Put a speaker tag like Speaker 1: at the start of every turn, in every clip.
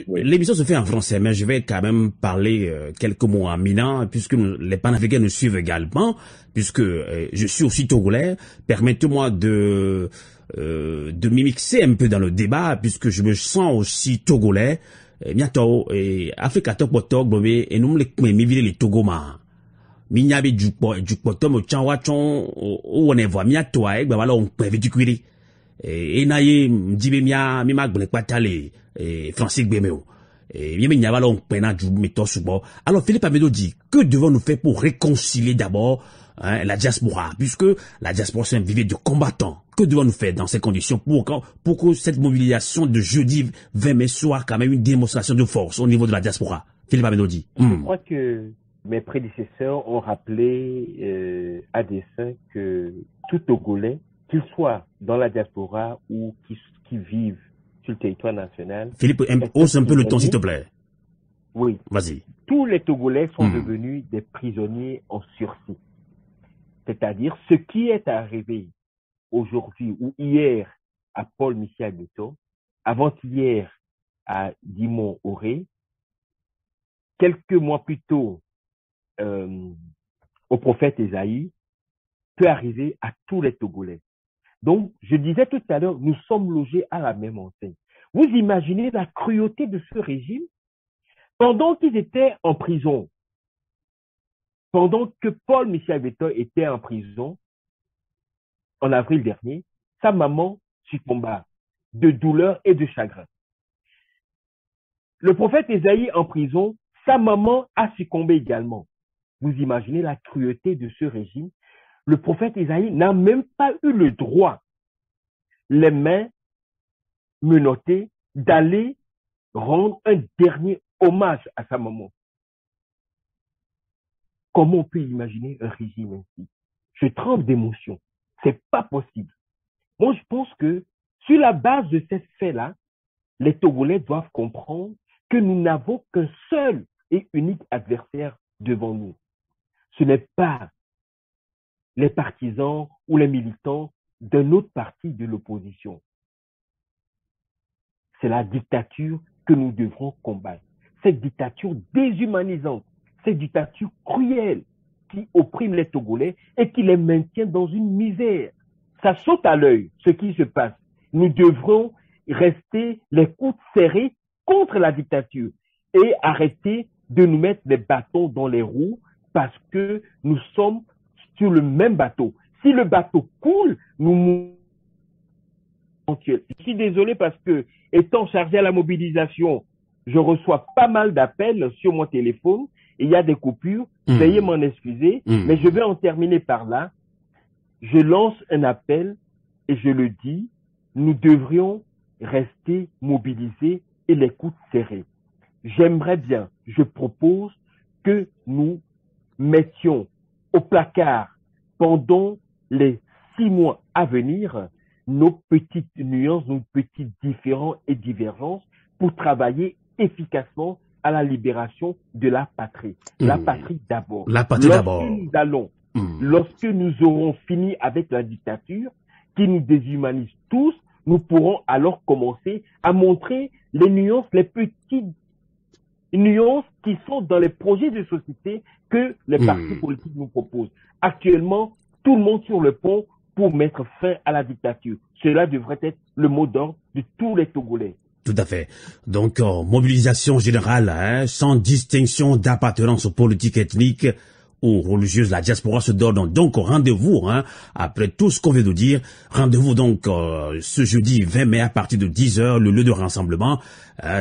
Speaker 1: Oui. L'émission se fait en français, mais je vais quand même parler quelques mots en minant, puisque les panafricains nous suivent également, puisque je suis aussi togolais. Permettez-moi de m'immiscer un peu dans le débat, puisque je me sens aussi togolais. Miato et Africa Topoto Globé et nous les Togoma. Minyabi Jukpoto mo chanwa chon o ne voit miato a egba wala on peut viticuire. Et naye mdibe mi magbele patale Francis Gbemeo. Et mi nyava on pena du meto subo. Alors Philippe Amedo dit que devons-nous faire pour réconcilier d'abord la diaspora, puisque la diaspora c'est un vivier de combattants. Que devons-nous faire dans ces conditions pour que cette mobilisation de jeudi 20 mai soit quand même une démonstration de force au niveau de la diaspora? Philippe Amedo dit.
Speaker 2: Je crois que mes prédécesseurs ont rappelé à dessein que tout Togolais, qu'il soit dans la diaspora ou qui vivent sur le territoire national.
Speaker 1: Philippe, hausse un peu le ton, s'il te plaît.
Speaker 2: Oui.
Speaker 1: Vas-y.
Speaker 2: Tous les Togolais sont devenus des prisonniers en sursis. C'est-à-dire, ce qui est arrivé aujourd'hui ou hier à Paul Michel Beto, avant-hier à Dimon Auré, quelques mois plus tôt au prophète Esaïe, peut arriver à tous les Togolais. Donc, je disais tout à l'heure, nous sommes logés à la même enseigne. Vous imaginez la cruauté de ce régime? Pendant qu'ils étaient en prison, pendant que Paul Michel Beto était en prison, en avril dernier, sa maman succomba de douleur et de chagrin. Le prophète Esaïe en prison, sa maman a succombé également. Vous imaginez la cruauté de ce régime? Le prophète Esaïe n'a même pas eu le droit, les mains menottées, d'aller rendre un dernier hommage à sa maman. Comment on peut imaginer un régime ainsi? Je tremble d'émotion. C'est pas possible. Moi, je pense que sur la base de ces faits-là, les Togolais doivent comprendre que nous n'avons qu'un seul et unique adversaire devant nous. Ce n'est pas les partisans ou les militants d'un autre parti de l'opposition. C'est la dictature que nous devrons combattre. Cette dictature déshumanisante, cette dictature cruelle qui opprime les Togolais et qui les maintient dans une misère. Ça saute à l'œil ce qui se passe. Nous devrons rester les coudes serrés contre la dictature et arrêter de nous mettre les bâtons dans les roues parce que nous sommes sur le même bateau. Si le bateau coule, nous mourrons. Je suis désolé parce que, étant chargé à la mobilisation, je reçois pas mal d'appels sur mon téléphone et il y a des coupures. Veuillez m'en excuser, mais je vais en terminer par là. Je lance un appel et je le dis, nous devrions rester mobilisés et les coudes serrés. J'aimerais bien, je propose que nous mettions au placard pendant les 6 mois à venir nos petites nuances, nos petits différends et divergences pour travailler efficacement à la libération de la patrie. La patrie d'abord.
Speaker 1: La patrie d'abord.
Speaker 2: Lorsque nous aurons fini avec la dictature qui nous déshumanise tous, nous pourrons alors commencer à montrer les nuances, les petites nuances qui sont dans les projets de société que les partis politiques nous proposent. Actuellement, tout le monde sur le pont pour mettre fin à la dictature. Cela devrait être le mot d'ordre de tous les Togolais.
Speaker 1: Tout à fait. Donc, mobilisation générale, sans distinction d'appartenance politique, ethnique ou religieuse. La diaspora se donne donc rendez-vous, après tout ce qu'on vient de dire. Rendez-vous donc ce jeudi 20 mai à partir de 10h, le lieu de rassemblement.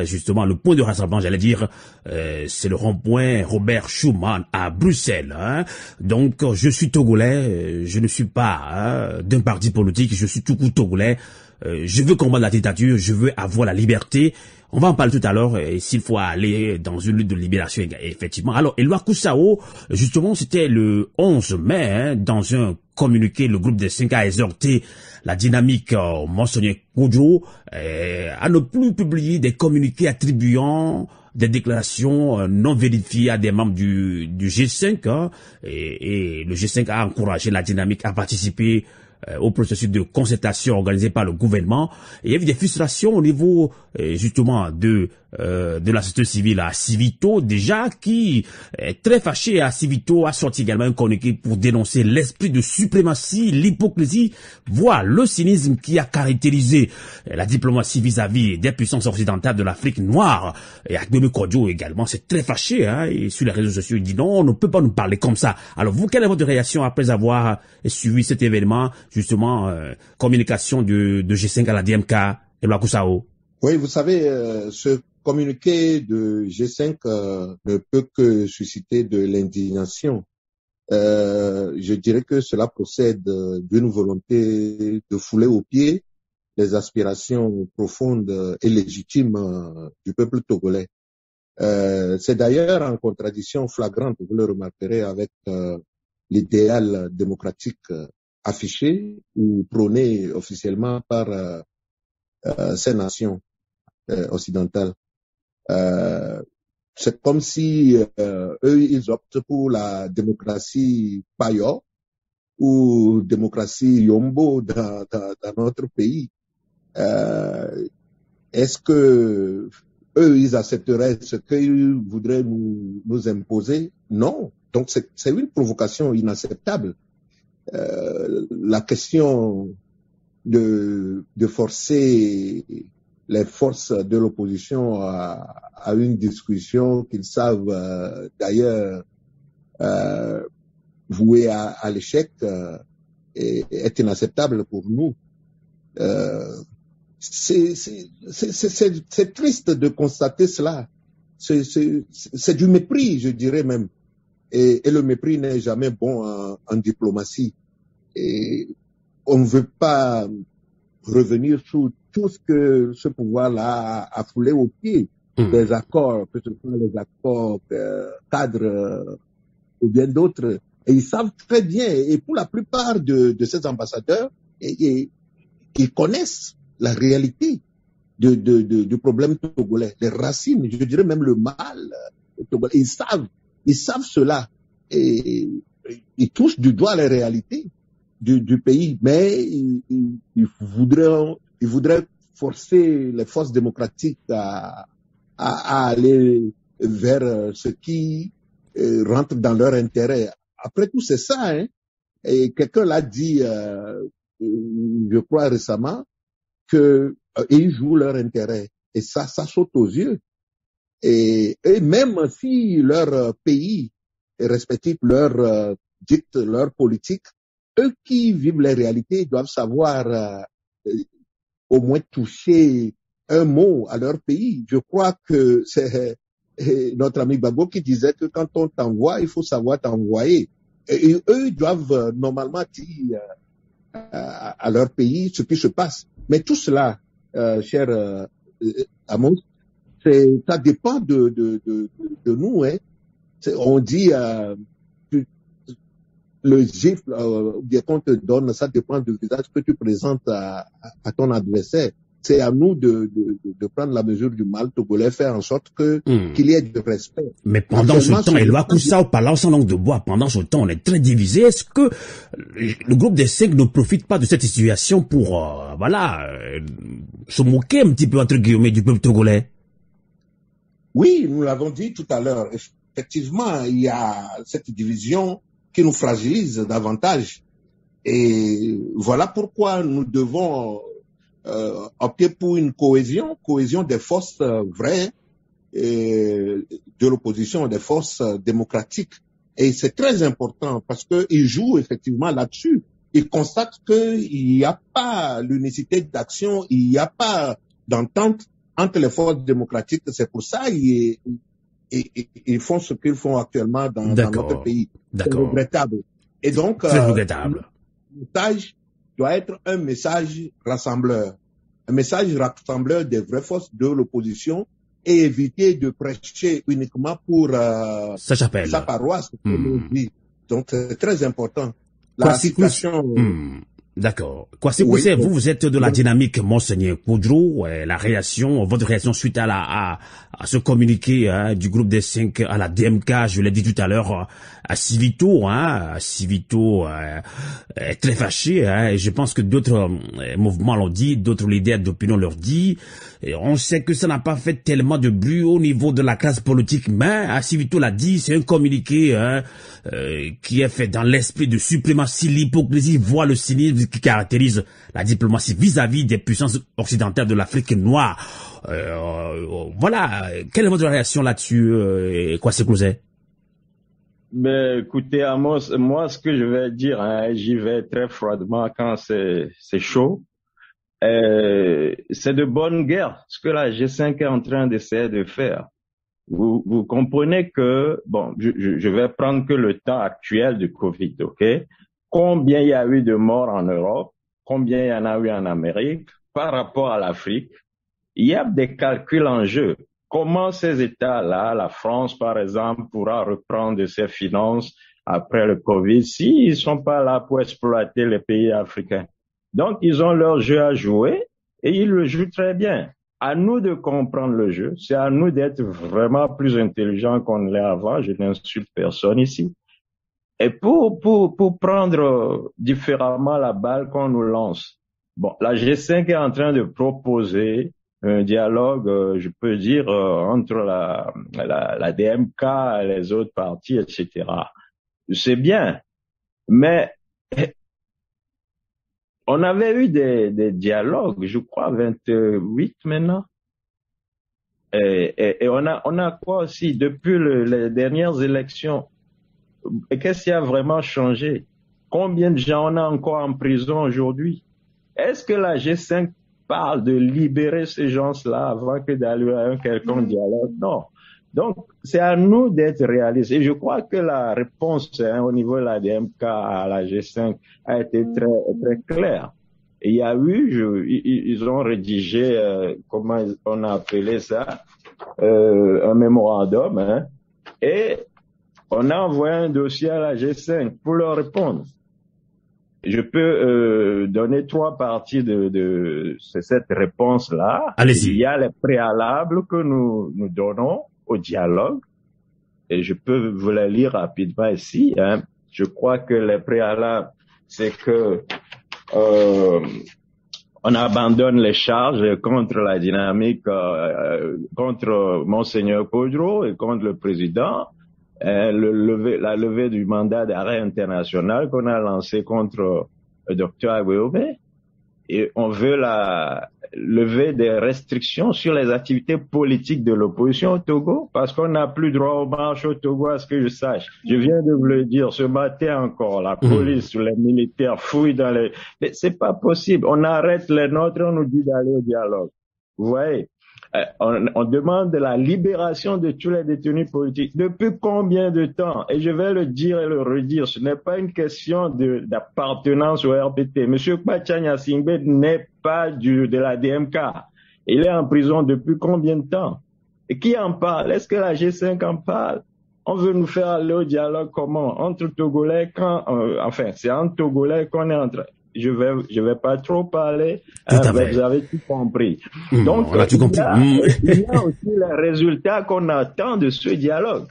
Speaker 1: Justement, le point de rassemblement, j'allais dire, c'est le rond-point Robert Schuman à Bruxelles. Donc, je suis togolais, je ne suis pas d'un parti politique, je suis tout court togolais. Je veux combattre la dictature, je veux avoir la liberté. On va en parler tout à l'heure, s'il faut aller dans une lutte de libération, effectivement. Alors, Éloi Koussao, justement, c'était le 11 mai, dans un communiqué, le groupe des 5 a exhorté la dynamique monseigneur Koudjo à ne plus publier des communiqués attribuant des déclarations non vérifiées à des membres du G5, et le G5 a encouragé la dynamique à participer au processus de concertation organisé par le gouvernement. Et il y a eu des frustrations au niveau justement de de la société civile à Civito, déjà, qui est très fâché. À Civito a sorti également un communiqué pour dénoncer l'esprit de suprématie, l'hypocrisie, voire le cynisme qui a caractérisé la diplomatie vis-à-vis des puissances occidentales de l'Afrique noire. Et Agbemi Kodjo également, c'est très fâché, hein, et sur les réseaux sociaux, il dit non, on ne peut pas nous parler comme ça. Alors vous, quelle est votre réaction après avoir suivi cet événement, justement, communication de G5 à la DMK et Blakoussao?
Speaker 3: Oui, vous savez, ce communiqué de G5 ne peut que susciter de l'indignation. Je dirais que cela procède d'une volonté de fouler aux pieds les aspirations profondes et légitimes du peuple togolais. C'est d'ailleurs en contradiction flagrante, vous le remarquerez, avec l'idéal démocratique affiché ou prôné officiellement par ces nations occidentales. C'est comme si eux, ils optent pour la démocratie payo ou démocratie yombo dans notre pays. Est-ce que eux, ils accepteraient ce qu'ils voudraient nous imposer? Non. Donc, c'est une provocation inacceptable. La question de forcer les forces de l'opposition à une discussion qu'ils savent d'ailleurs vouée à l'échec est inacceptable pour nous. C'est triste de constater cela. C'est du mépris, je dirais même. Et le mépris n'est jamais bon en diplomatie. Et on ne veut pas revenir sur tout ce que ce pouvoir-là a foulé au pied des accords, que ce soit les accords cadres ou bien d'autres. Et ils savent très bien, et pour la plupart de ces ambassadeurs, ils connaissent la réalité du problème togolais, les racines, je dirais même le mal togolais. Ils savent cela. Et ils touchent du doigt les réalités du pays, mais ils voudraient forcer les forces démocratiques à aller vers ce qui rentre dans leur intérêt. Après tout, c'est ça, hein. Et quelqu'un l'a dit, je crois récemment, que ils jouent leur intérêt. Et ça saute aux yeux. Et même si leur pays respectif leur dicte leur politique, eux qui vivent les réalités doivent savoir au moins toucher un mot à leur pays. Je crois que c'est notre ami Gbagbo qui disait que quand on t'envoie, il faut savoir t'envoyer. Et eux doivent normalement dire à leur pays ce qui se passe. Mais tout cela, cher Amos, ça dépend de nous. Hein. On dit le gifle bien qu'on te donne, ça dépend du visage que tu présentes à ton adversaire. C'est à nous de prendre la mesure du mal togolais, faire en sorte qu'il y ait du respect.
Speaker 1: Mais pendant ce temps, Eloi Koussao, parlant sans langue de bois, pendant ce temps, on est très divisé. Est-ce que le groupe des 5 ne profite pas de cette situation pour, se moquer un petit peu, entre guillemets, du peuple togolais?
Speaker 3: Oui, nous l'avons dit tout à l'heure. Effectivement, il y a cette division qui nous fragilise davantage. Et voilà pourquoi nous devons opter pour une cohésion des forces vraies de l'opposition, des forces démocratiques. Et c'est très important parce qu'ils jouent effectivement là-dessus. Ils constatent qu'il n'y a pas l'unicité d'action, il n'y a pas d'entente entre les forces démocratiques. C'est pour ça qu'ils font ce qu'ils font actuellement dans notre pays. C'est regrettable. Et donc,
Speaker 1: regrettable.
Speaker 3: Le message doit être un message rassembleur. Un message rassembleur des vraies forces de l'opposition et éviter de prêcher uniquement pour sa paroisse. Donc, c'est très important. La situation
Speaker 1: D'accord. Kwasi
Speaker 3: Oui.
Speaker 1: Koussé, vous êtes de la dynamique Monseigneur Koudrou, la réaction, votre réaction suite à ce communiqué du groupe des 5 à la DMK, je l'ai dit tout à l'heure, à Civito, est très fâché, et je pense que d'autres mouvements l'ont dit, d'autres leaders d'opinion l'ont dit, et on sait que ça n'a pas fait tellement de bruit au niveau de la classe politique, mais Civito l'a dit, c'est un communiqué qui est fait dans l'esprit de suprématie, l'hypocrisie, voire le cynisme qui caractérise la diplomatie vis-à-vis des puissances occidentales de l'Afrique noire. Voilà, quelle est votre réaction là-dessus, Kwasi Koussé?
Speaker 4: Mais écoutez, Amos, moi, ce que je vais dire, j'y vais très froidement quand c'est chaud. C'est de bonne guerre ce que la G5 est en train d'essayer de faire. Vous comprenez que, bon, je vais prendre que le temps actuel du Covid, ok? Combien il y a eu de morts en Europe? Combien il y en a eu en Amérique? Par rapport à l'Afrique, il y a des calculs en jeu. Comment ces États-là, la France par exemple, pourra reprendre ses finances après le Covid s'ils sont pas là pour exploiter les pays africains? Donc, ils ont leur jeu à jouer et ils le jouent très bien. À nous de comprendre le jeu, c'est à nous d'être vraiment plus intelligents qu'on ne l'est avant. Je n'insulte personne ici. Et pour prendre différemment la balle qu'on nous lance. Bon, la G5 est en train de proposer un dialogue, je peux dire, entre la DMK et les autres partis, etc. C'est bien, mais on avait eu des dialogues, je crois 28 maintenant. Et on a quoi aussi depuis les dernières élections? Et qu'est-ce qui a vraiment changé? Combien de gens on a encore en prison aujourd'hui? Est-ce que la G5 parle de libérer ces gens-là avant que d'aller à un quelconque dialogue? Non. Donc, c'est à nous d'être réalistes. Et je crois que la réponse au niveau de la DMK à la G5 a été très, très claire. Et il y a eu, ils ont rédigé, comment on a appelé ça, un mémorandum, et on a envoyé un dossier à la G5 pour leur répondre. Je peux donner 3 parties de cette réponse-là.
Speaker 1: Allez-y.
Speaker 4: Il y a les préalables que nous donnons au dialogue, et je peux vous les lire rapidement ici. Je crois que les préalables, c'est que on abandonne les charges contre la dynamique, contre Monseigneur Koudrou et contre le président. La levée du mandat d'arrêt international qu'on a lancé contre le docteur Agbeobe. Et on veut la levée des restrictions sur les activités politiques de l'opposition au Togo, parce qu'on n'a plus droit aux marches au Togo, à ce que je sache. Je viens de vous le dire, ce matin encore, la police ou les militaires fouillent dans les... Mais c'est pas possible. On arrête les nôtres, on nous dit d'aller au dialogue. Vous voyez? On demande la libération de tous les détenus politiques. Depuis combien de temps? Et je vais le dire et le redire, ce n'est pas une question d'appartenance au RPT. Monsieur Kpatchania Singbe n'est pas de la DMK. Il est en prison depuis combien de temps? Et qui en parle? Est-ce que la G5 en parle? On veut nous faire aller au dialogue comment? Entre Togolais enfin, c'est entre Togolais qu'on est en train... Je vais pas trop parler, vous avez tout compris. Donc,
Speaker 1: on a tout compris.
Speaker 4: Il y a aussi les résultats qu'on attend de ce dialogue.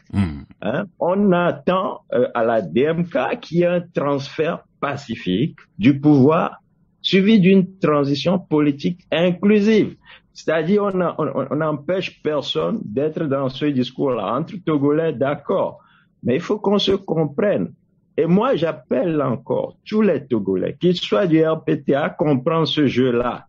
Speaker 4: On attend à la DMK qu'il y ait un transfert pacifique du pouvoir suivi d'une transition politique inclusive. C'est-à-dire, on n'empêche personne d'être dans ce discours-là. Entre Togolais, d'accord. Mais il faut qu'on se comprenne. Et moi, j'appelle encore tous les Togolais, qu'ils soient du RPT, à comprendre ce jeu-là.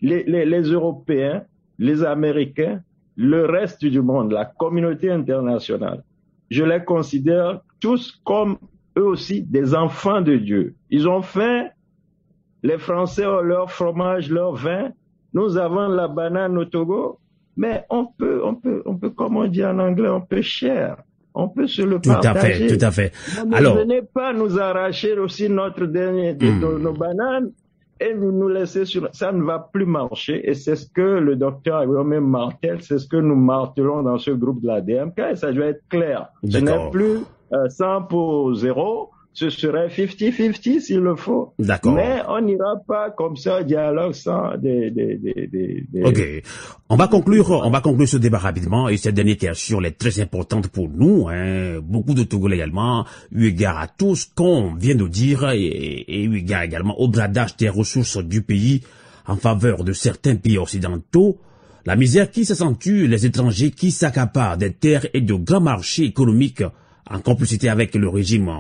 Speaker 4: Les Européens, les Américains, le reste du monde, la communauté internationale, je les considère tous comme eux aussi des enfants de Dieu. Ils ont faim, les Français ont leur fromage, leur vin, nous avons la banane au Togo, mais on peut, comme on dit en anglais, on peut share. On peut se le partager.
Speaker 1: Tout à fait.
Speaker 4: Ne venez pas nous arracher aussi notre dernier de nos bananes et nous laisser sur... Ça ne va plus marcher. Et c'est ce que le docteur Agbeobe martèle, c'est ce que nous martelons dans ce groupe de la DMK. Et ça doit être clair. Ce n'est plus 100 pour 0. ce serait 50-50 s'il le faut.
Speaker 1: D'accord.
Speaker 4: Mais on n'ira pas comme ça, dialogue sans
Speaker 1: Ok. On va conclure ce débat rapidement, et cette dernière question est très importante pour nous, hein. Beaucoup de Togolais également, eu égard à tout ce qu'on vient de dire, et eu égard également au bradage des ressources du pays en faveur de certains pays occidentaux. La misère qui s'accentue, les étrangers qui s'accaparent des terres et de grands marchés économiques en complicité avec le régime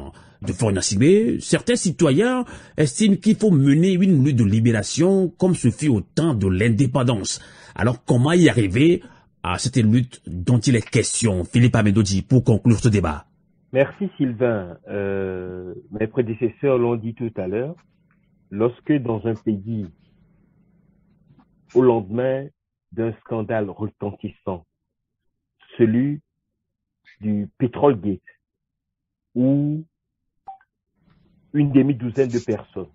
Speaker 1: de Faure Gnassingbé, certains citoyens estiment qu'il faut mener une lutte de libération comme ce fut au temps de l'indépendance. Alors comment y arriver à cette lutte dont il est question? Philippe Amedodji, pour conclure ce débat.
Speaker 2: Merci Sylvain. Mes prédécesseurs l'ont dit tout à l'heure. Lorsque dans un pays, au lendemain d'un scandale retentissant, celui du Petrolgate, où une demi-douzaine de personnes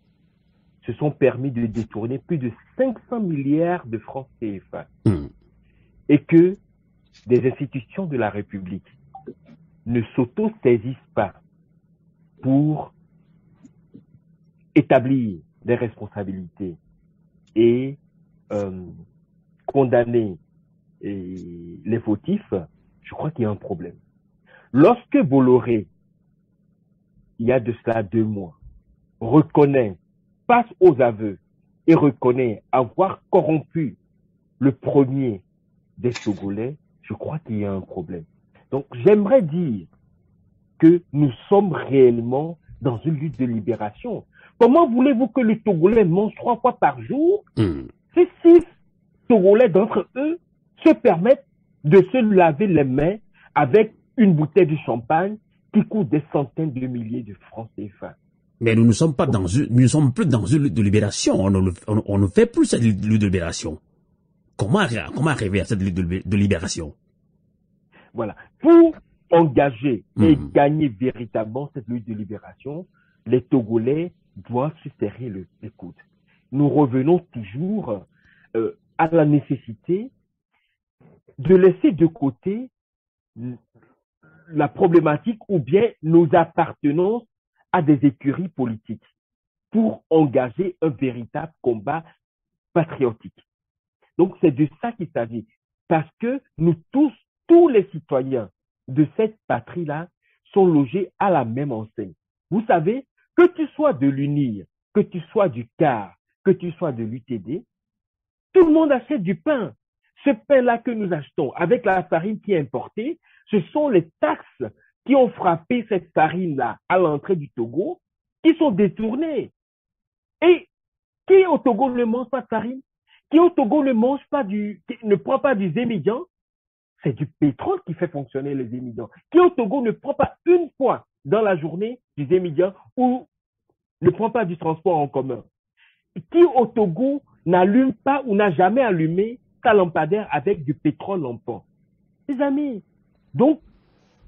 Speaker 2: se sont permis de détourner plus de 500 milliards de francs CFA, et que des institutions de la République ne s'auto-saisissent pas pour établir des responsabilités et condamner les fautifs, je crois qu'il y a un problème. Lorsque Bolloré, il y a de cela 2 mois, reconnaît, passe aux aveux et reconnaît avoir corrompu le premier des Togolais, je crois qu'il y a un problème. Donc j'aimerais dire que nous sommes réellement dans une lutte de libération. Comment voulez-vous que les Togolais mangent 3 fois par jour si 6 Togolais d'entre eux se permettent de se laver les mains avec une bouteille de champagne qui coûte des centaines de milliers de francs CFA?
Speaker 1: Mais nous ne sommes pas nous ne sommes plus dans une lutte de libération. On ne fait plus cette lutte de libération. Comment arriver à cette lutte de libération?
Speaker 2: Voilà. Pour engager et gagner véritablement cette lutte de libération, les Togolais doivent se serrer les coudes. Nous revenons toujours à la nécessité de laisser de côté la problématique ou bien nos appartenances à des écuries politiques pour engager un véritable combat patriotique. Donc, c'est de ça qu'il s'agit. Parce que nous tous les citoyens de cette patrie-là sont logés à la même enseigne. Vous savez, que tu sois de l'UNIR, que tu sois du CAR, que tu sois de l'UTD, tout le monde achète du pain. Ce pain-là que nous achetons avec la farine qui est importée, ce sont les taxes qui ont frappé cette farine-là à l'entrée du Togo, qui sont détournées. Et qui au Togo ne mange pas de farine? Qui au Togo ne prend pas du zémidian? C'est du pétrole qui fait fonctionner les zémidians. Qui au Togo ne prend pas une fois dans la journée du zémidian ou ne prend pas du transport en commun? Qui au Togo n'allume pas ou n'a jamais allumé sa lampadaire avec du pétrole en pan? Les amis, donc,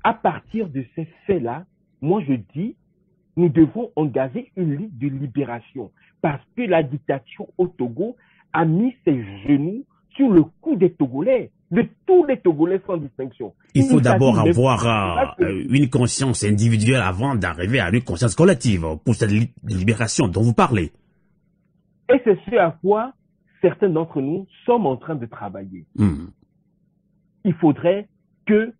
Speaker 2: à partir de ces faits-là, moi je dis, nous devons engager une lutte de libération parce que la dictature au Togo a mis ses genoux sur le cou des Togolais, de tous les Togolais sans distinction.
Speaker 1: Il faut d'abord avoir une conscience individuelle avant d'arriver à une conscience collective pour cette libération dont vous parlez.
Speaker 2: Et c'est ce à quoi certains d'entre nous sommes en train de travailler. Il faudrait que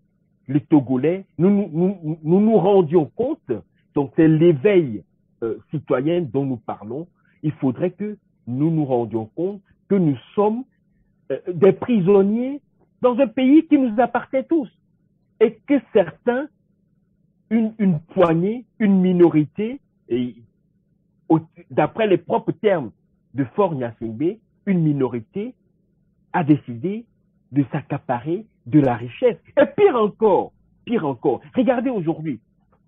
Speaker 2: les Togolais, nous rendions compte, donc c'est l'éveil citoyen dont nous parlons, il faudrait que nous rendions compte que nous sommes des prisonniers dans un pays qui nous appartient tous et que certains, une poignée, une minorité, et d'après les propres termes de Faure Gnassingbé, une minorité a décidé de s'accaparer de la richesse. Et pire encore, regardez aujourd'hui,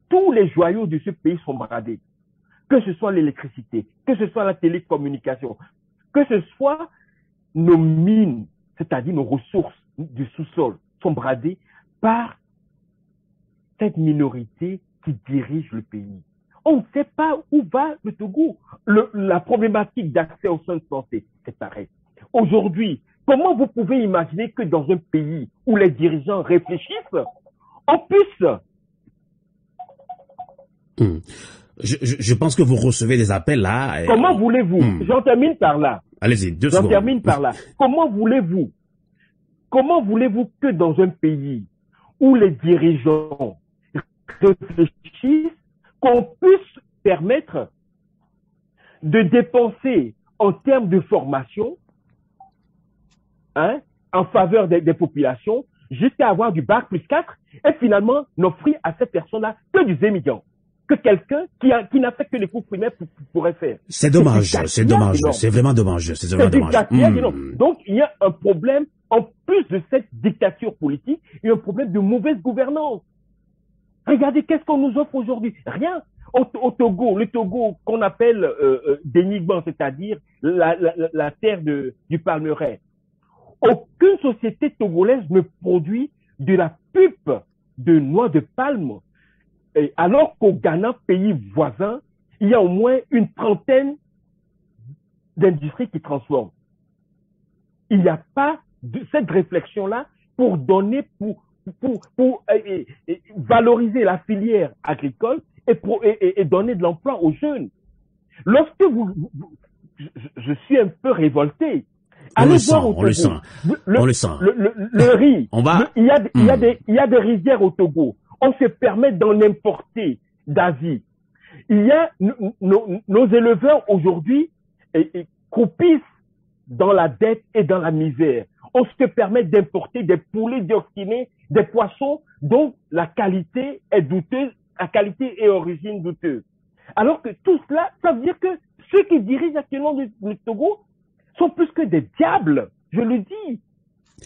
Speaker 2: tous les joyaux de ce pays sont bradés. Que ce soit l'électricité, que ce soit la télécommunication, que ce soit nos mines, c'est-à-dire nos ressources du sous-sol, sont bradées par cette minorité qui dirige le pays. On ne sait pas où va le Togo. La problématique d'accès aux soins de santé, c'est pareil. Aujourd'hui, comment vous pouvez imaginer que dans un pays où les dirigeants réfléchissent, on puisse...
Speaker 1: Je pense que vous recevez des appels là.
Speaker 2: Comment voulez-vous, j'en termine par là.
Speaker 1: Allez-y, 2 secondes.
Speaker 2: J'en termine par là. Comment voulez-vous que dans un pays où les dirigeants réfléchissent, qu'on puisse permettre de dépenser en termes de formation, en faveur des populations, jusqu'à avoir du bac plus 4 et finalement n'offrir à cette personne-là que du émigrant, que quelqu'un qui n'a fait que les cours primaires pourrait faire.
Speaker 1: C'est dommage, c'est vraiment dommage. C'est vraiment dommage.
Speaker 2: Donc il y a un problème, en plus de cette dictature politique, il y a un problème de mauvaise gouvernance. Regardez qu'est-ce qu'on nous offre aujourd'hui. Rien. Au Togo, le Togo qu'on appelle Dénigban, c'est-à-dire la terre du palmeraie. Aucune société togolaise ne produit de la pulpe de noix de palme, alors qu'au Ghana, pays voisin, il y a au moins une trentaine d'industries qui transforment. Il n'y a pas cette réflexion-là pour donner, pour valoriser la filière agricole et donner de l'emploi aux jeunes. Lorsque je suis un peu révolté.
Speaker 1: On le sent.
Speaker 2: Le riz. Il y a des rizières au Togo. On se permet d'en importer d'Asie. Il y a nos éleveurs aujourd'hui croupissent dans la dette et dans la misère. On se permet d'importer des poulets dioxinés, des poissons dont la qualité est douteuse, la qualité et origine douteuse. Alors que tout cela, ça veut dire que ceux qui dirigent actuellement le Togo sont plus que des diables, je le dis.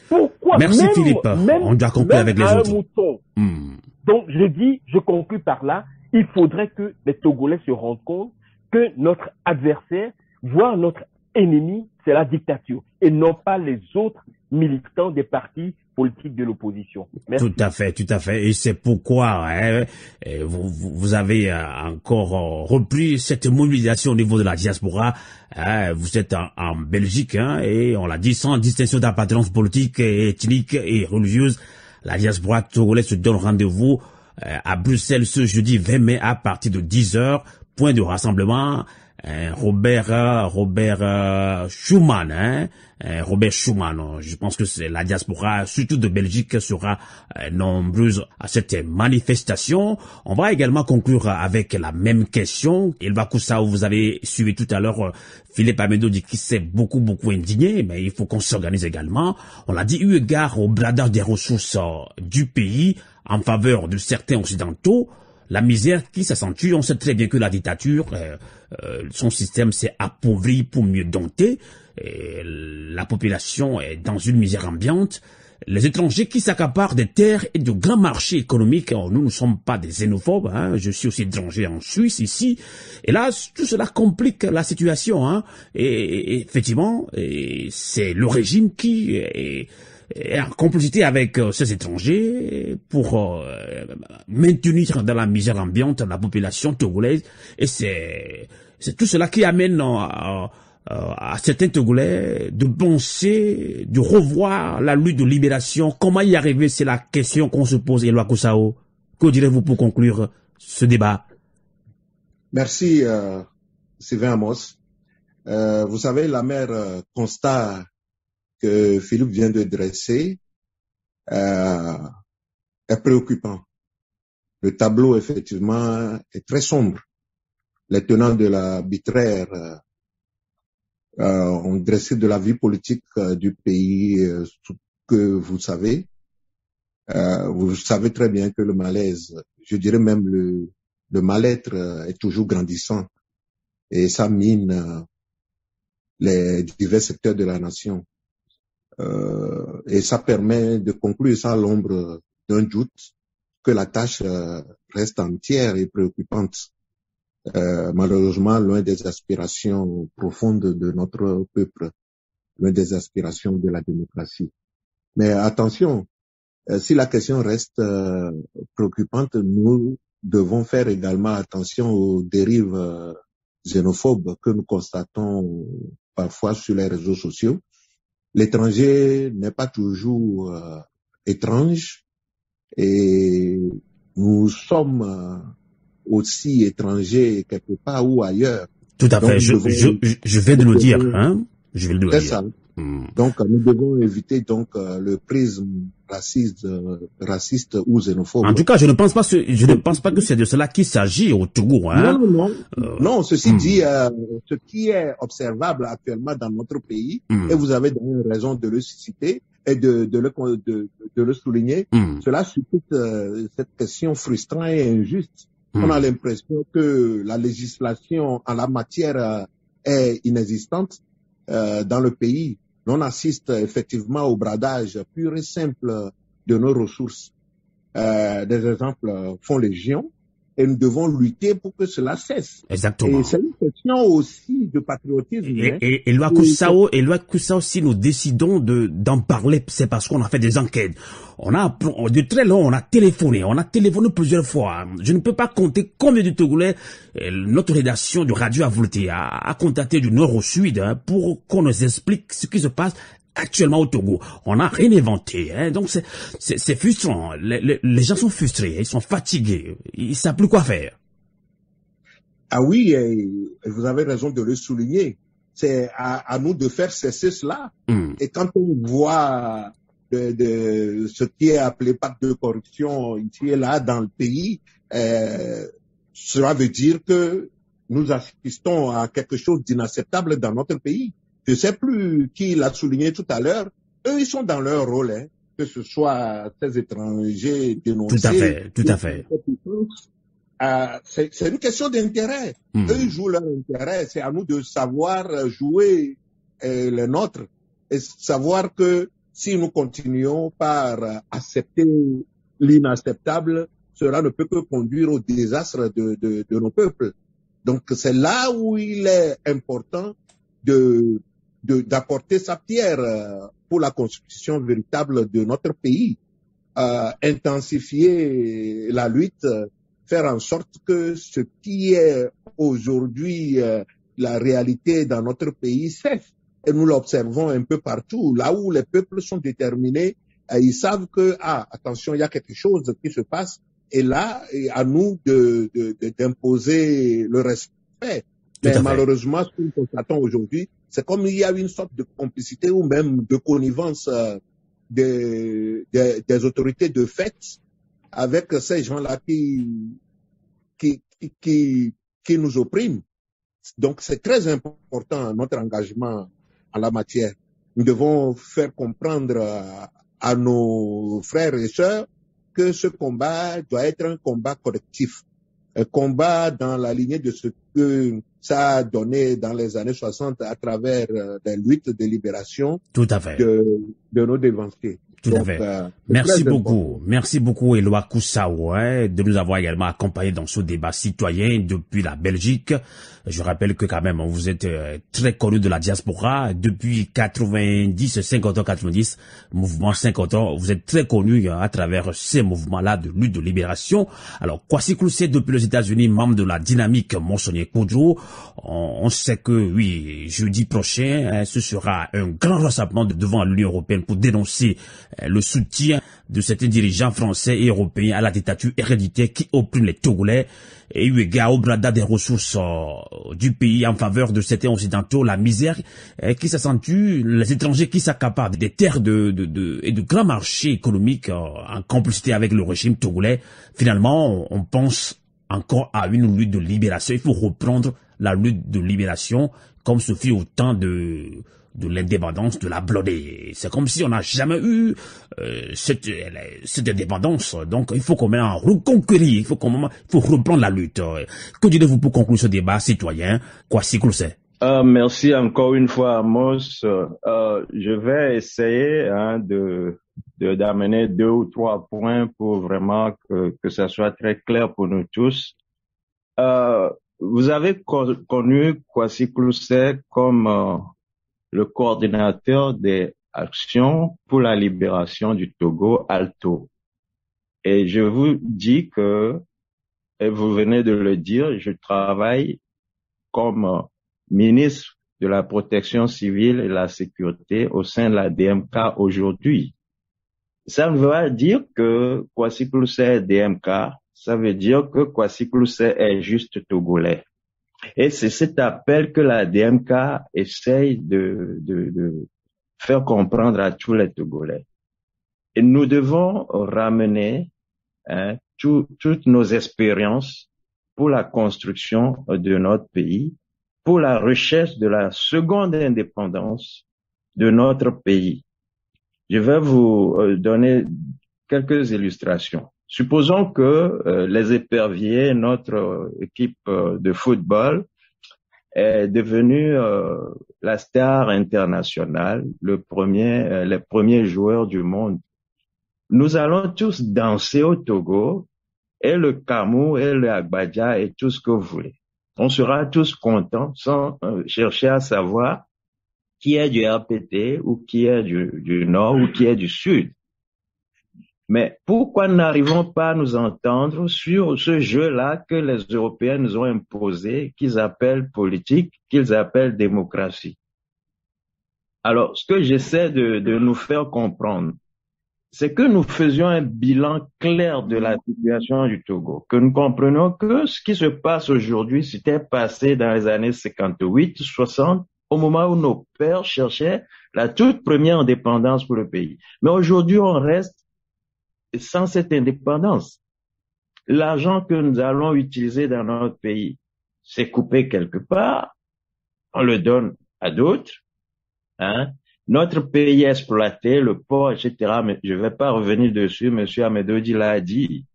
Speaker 2: Pourquoi?
Speaker 1: Merci Philippe, on doit conclure avec les autres.
Speaker 2: Mouton. Donc je conclue par là, il faudrait que les Togolais se rendent compte que notre adversaire, voire notre ennemi, c'est la dictature, et non pas les autres militants des partis politiques de l'opposition. Merci.
Speaker 1: Tout à fait. Et c'est pourquoi vous avez encore repris cette mobilisation au niveau de la diaspora. Vous êtes en Belgique, et on l'a dit, sans distinction d'appartenance politique, ethnique et religieuse. La diaspora togolaise se donne rendez-vous à Bruxelles ce jeudi 20 mai à partir de 10h. Point de rassemblement. Robert Schuman, je pense que c'est la diaspora, surtout de Belgique, sera nombreuse à cette manifestation. On va également conclure avec la même question. Elva Koussao, vous avez suivi tout à l'heure Philippe Amedo dit qu'il s'est beaucoup indigné, mais il faut qu'on s'organise également. On l'a dit, eu égard au bradage des ressources du pays en faveur de certains occidentaux, la misère qui s'accentue. On sait très bien que la dictature, son système s'est appauvri pour mieux dompter. La population est dans une misère ambiante. Les étrangers qui s'accaparent des terres et de grands marchés économiques. Nous ne sommes pas des xénophobes. Je suis aussi étranger en Suisse ici. Et là, tout cela complique la situation. Et effectivement, c'est le régime qui est en complicité avec ces étrangers pour maintenir dans la misère ambiante la population togolaise. Et c'est tout cela qui amène à certains Togolais de penser, de revoir la lutte de libération. Comment y arriver? C'est la question qu'on se pose, Elwa Koussao. Que direz-vous pour conclure ce débat?
Speaker 3: Merci, Sylvain Amos. Vous savez, l'amère constat que Philippe vient de dresser est préoccupant. Le tableau, effectivement, est très sombre. Les tenants de l'arbitraire ont dressé de la vie politique du pays ce que vous savez. Vous savez très bien que le malaise, je dirais même le mal-être est toujours grandissant et ça mine les divers secteurs de la nation. Et ça permet de conclure sans l'ombre d'un doute que la tâche reste entière et préoccupante. Malheureusement, loin des aspirations profondes de notre peuple, loin des aspirations de la démocratie. Mais attention, si la question reste préoccupante, nous devons faire également attention aux dérives xénophobes que nous constatons parfois sur les réseaux sociaux. L'étranger n'est pas toujours étrange et nous sommes aussi étrangers quelque part ou ailleurs.
Speaker 1: Tout à fait. Je vais de le dire, hein. Je vais de le
Speaker 3: C'est
Speaker 1: dire.
Speaker 3: ça. Donc, nous devons éviter donc le prisme raciste ou xénophobe.
Speaker 1: En tout cas, je ne pense pas que c'est de cela qu'il s'agit au Togo, hein.
Speaker 3: Non, ceci dit, ce qui est observable actuellement dans notre pays, et vous avez d'ailleurs raison de le citer et de le souligner, cela suscite cette question frustrante et injuste. On a l'impression que la législation en la matière est inexistante dans le pays. On assiste effectivement au bradage pur et simple de nos ressources. Des exemples font légion et nous devons lutter pour que cela cesse.
Speaker 1: Exactement.
Speaker 3: Et c'est une question aussi de patriotisme.
Speaker 1: Et Loi Kusao, si nous décidons d'en parler, c'est parce qu'on a fait des enquêtes. On a téléphoné plusieurs fois. Je ne peux pas compter combien de Togolais notre rédaction de Radio Volté a contacté du nord au sud pour qu'on nous explique ce qui se passe actuellement au Togo. On n'a rien inventé, hein. Donc c'est frustrant. Les gens sont frustrés, ils sont fatigués, ils savent plus quoi faire.
Speaker 3: Ah oui, et vous avez raison de le souligner. C'est à nous de faire cesser cela. Et quand on voit de ce qui est appelé pacte de corruption ici et là dans le pays, cela veut dire que nous assistons à quelque chose d'inacceptable dans notre pays. Je ne sais plus qui l'a souligné tout à l'heure. Eux, ils sont dans leur rôle, hein, que ce soit ces étrangers dénoncés.
Speaker 1: Tout à fait.
Speaker 3: C'est une question d'intérêt. Eux, ils jouent leur intérêt. C'est à nous de savoir jouer les nôtres et savoir que si nous continuons par accepter l'inacceptable, cela ne peut que conduire au désastre de nos peuples. Donc, c'est là où il est important d'apporter sa pierre pour la constitution véritable de notre pays, intensifier la lutte, faire en sorte que ce qui est aujourd'hui la réalité dans notre pays cesse. Et nous l'observons un peu partout, là où les peuples sont déterminés, ils savent que, attention, il y a quelque chose qui se passe, et là, à nous d'imposer le respect. Mais malheureusement, ce que nous constatons aujourd'hui, c'est comme il y a une sorte de complicité ou même de connivence des autorités de fait avec ces gens-là qui nous oppriment. Donc, c'est très important notre engagement en la matière. Nous devons faire comprendre à nos frères et sœurs que ce combat doit être un combat collectif. Un combat dans la lignée de ce que ça a donné dans les années 60 à travers des luttes de libération de nos dévanciers.
Speaker 1: Tout à fait. Merci beaucoup, Éloi Kusao, de nous avoir également accompagnés dans ce débat citoyen depuis la Belgique. Je rappelle que quand même, vous êtes très connu de la diaspora depuis 50 ans, mouvement 50 ans. Vous êtes très connu à travers ces mouvements-là de lutte de libération. Alors, Kwasi Koussé, depuis les États-Unis, membre de la dynamique Monseigneur Koudrou, on sait que, oui, jeudi prochain, ce sera un grand rassemblement devant l'Union européenne pour dénoncer le soutien de certains dirigeants français et européens à la dictature héréditaire qui opprime les Togolais et eu égard au bradage des ressources du pays en faveur de certains occidentaux, la misère qui s'accentue, les étrangers qui s'accaparent des terres et de grands marchés économiques en complicité avec le régime togolais. Finalement, on pense encore à une lutte de libération. Il faut reprendre la lutte de libération comme ce fut au temps de l'indépendance de la Blodée. C'est comme si on n'a jamais eu cette indépendance. Donc, il faut qu'on en reconquérir. Il faut reprendre la lutte. Que direz-vous pour conclure ce débat citoyen? Kwasi Koussé.
Speaker 4: Merci encore une fois, Amos. Je vais essayer d'amener 2 ou 3 points pour vraiment que ça soit très clair pour nous tous. Vous avez connu Kwasi Koussé comme le coordinateur des actions pour la libération du Togo, ALTO. Et je vous dis que, et vous venez de le dire, je travaille comme ministre de la protection civile et de la sécurité au sein de la DMK aujourd'hui. Ça veut dire que Kwasi Koussé DMK, ça veut dire que Kwasi Kloussé est juste togolais. Et c'est cet appel que la DMK essaye de faire comprendre à tous les Togolais. Et nous devons ramener toutes nos expériences pour la construction de notre pays, pour la recherche de la seconde indépendance de notre pays. Je vais vous donner quelques illustrations. Supposons que les Éperviers, notre équipe de football, est devenue la star internationale, les premiers joueurs du monde. Nous allons tous danser au Togo, et le Kamou, et le Agbadja, et tout ce que vous voulez. On sera tous contents sans chercher à savoir qui est du RPT, ou qui est du Nord, ou qui est du Sud. Mais pourquoi n'arrivons pas à nous entendre sur ce jeu-là que les Européens nous ont imposé, qu'ils appellent politique, qu'ils appellent démocratie? Alors, ce que j'essaie de nous faire comprendre, c'est que nous faisions un bilan clair de la situation du Togo, que nous comprenions que ce qui se passe aujourd'hui s'était passé dans les années 58, 60, au moment où nos pères cherchaient la toute première indépendance pour le pays. Mais aujourd'hui, on reste sans cette indépendance. L'argent que nous allons utiliser dans notre pays, c'est coupé quelque part, on le donne à d'autres, Notre pays est exploité, le port, etc., mais je ne vais pas revenir dessus, M. Amedoudi l'a dit.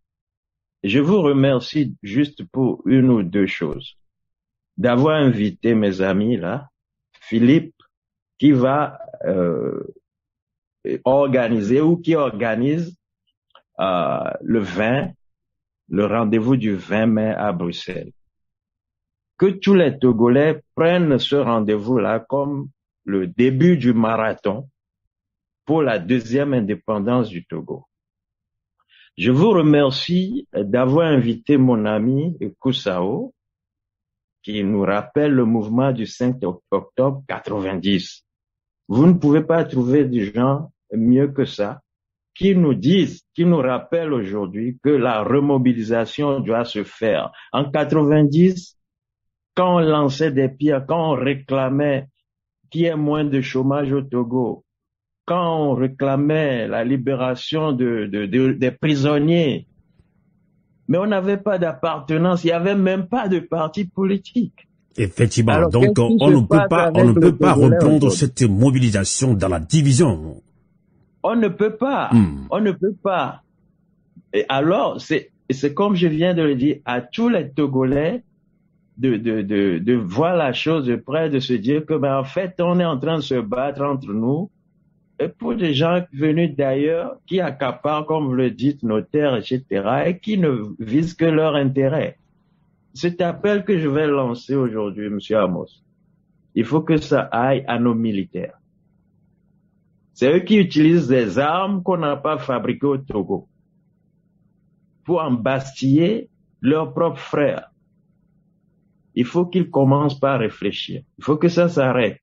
Speaker 4: Je vous remercie juste pour une ou deux choses. D'avoir invité mes amis là, Philippe, qui va organiser ou qui organise le rendez-vous du 20 mai à Bruxelles. Que tous les Togolais prennent ce rendez-vous-là comme le début du marathon pour la deuxième indépendance du Togo. Je vous remercie d'avoir invité mon ami Koussao, qui nous rappelle le mouvement du 5 octobre 90. Vous ne pouvez pas trouver des gens mieux que ça, qui nous disent, qui nous rappellent aujourd'hui que la remobilisation doit se faire. En 90, quand on lançait des pierres, quand on réclamait qu'il y ait moins de chômage au Togo, quand on réclamait la libération des prisonniers, mais on n'avait pas d'appartenance, il n'y avait même pas de parti politique.
Speaker 1: Effectivement,
Speaker 4: alors,
Speaker 1: donc on ne peut pas reprendre cette mobilisation dans la division.
Speaker 4: On ne peut pas, on ne peut pas. Et alors, c'est comme je viens de le dire, à tous les Togolais, de voir la chose de près, de se dire que, en fait, on est en train de se battre entre nous, et pour des gens venus d'ailleurs, qui accaparent, comme vous le dites, nos terres, etc., et qui ne visent que leur intérêt. Cet appel que je vais lancer aujourd'hui, Monsieur Amos, il faut que ça aille à nos militaires. C'est eux qui utilisent des armes qu'on n'a pas fabriquées au Togo pour embastiller leurs propres frères. Il faut qu'ils commencent par réfléchir. Il faut que ça s'arrête.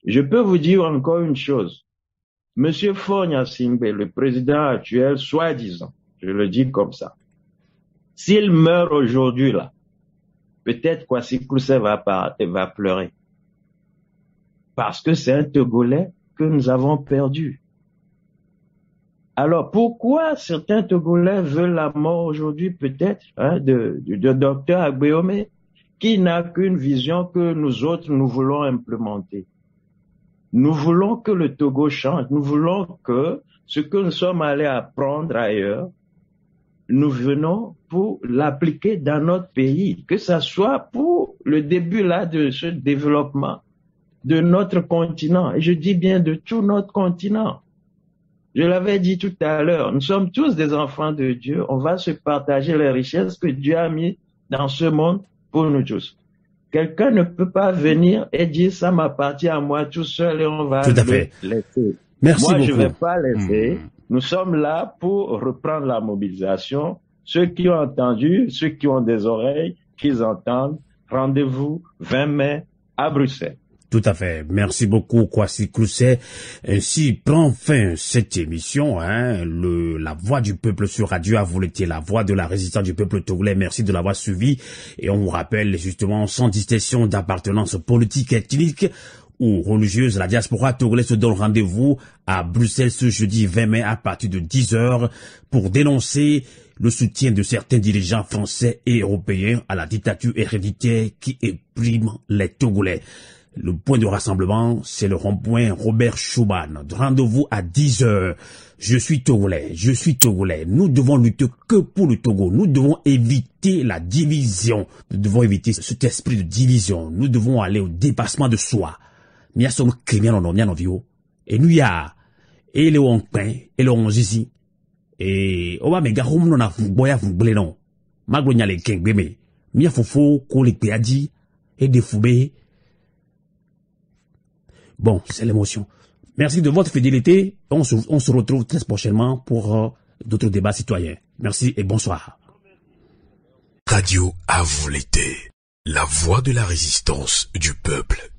Speaker 4: Je peux vous dire encore une chose. Monsieur Faure Gnassingbé, le président actuel, soi-disant, je le dis comme ça, s'il meurt aujourd'hui là, peut-être Kwasi Kloussé va pleurer. Parce que c'est un Togolais que nous avons perdu. Alors, pourquoi certains Togolais veulent la mort aujourd'hui, peut-être, de Dr Agbeome, qui n'a qu'une vision que nous autres, nous voulons implémenter. Nous voulons que le Togo change. Nous voulons que ce que nous sommes allés apprendre ailleurs, nous venons pour l'appliquer dans notre pays, que ça soit pour le début là de ce développement de notre continent. Et je dis bien de tout notre continent. Je l'avais dit tout à l'heure, nous sommes tous des enfants de Dieu. On va se partager les richesses que Dieu a mis dans ce monde pour nous tous. Quelqu'un ne peut pas venir et dire ça m'appartient à moi tout seul et on va
Speaker 1: tout à fait.
Speaker 4: Laisser.
Speaker 1: Merci
Speaker 4: moi,
Speaker 1: beaucoup.
Speaker 4: Je ne vais pas laisser. Nous sommes là pour reprendre la mobilisation. Ceux qui ont entendu, ceux qui ont des oreilles, qu'ils entendent. Rendez-vous 20 mai à Bruxelles.
Speaker 1: Tout à fait. Merci beaucoup, Kwasi Klousset. Ainsi prend fin cette émission, la voix du peuple sur Radio Avouleté, la voix de la résistance du peuple togolais. Merci de l'avoir suivi. Et on vous rappelle, justement, sans distinction d'appartenance politique, ethnique ou religieuse, la diaspora togolaise se donne rendez-vous à Bruxelles ce jeudi 20 mai à partir de 10h pour dénoncer le soutien de certains dirigeants français et européens à la dictature héréditaire qui opprime les Togolais. Le point de rassemblement, c'est le rond-point Robert Schuman. Rendez-vous à 10h. Je suis Togolais. Nous devons lutter que pour le Togo. Nous devons éviter la division. Nous devons éviter cet esprit de division. Nous devons aller au dépassement de soi. Et nous y a, et le on pain, et le on zizi. Et, on va me garum non a boya foublé non. Maglonia les kengbeme. Mia fofo, ko les péadi, et des foubé. Bon, c'est l'émotion. Merci de votre fidélité. On se retrouve très prochainement pour d'autres débats citoyens. Merci et bonsoir.
Speaker 5: Radio Avouleté, la voix de la résistance du peuple.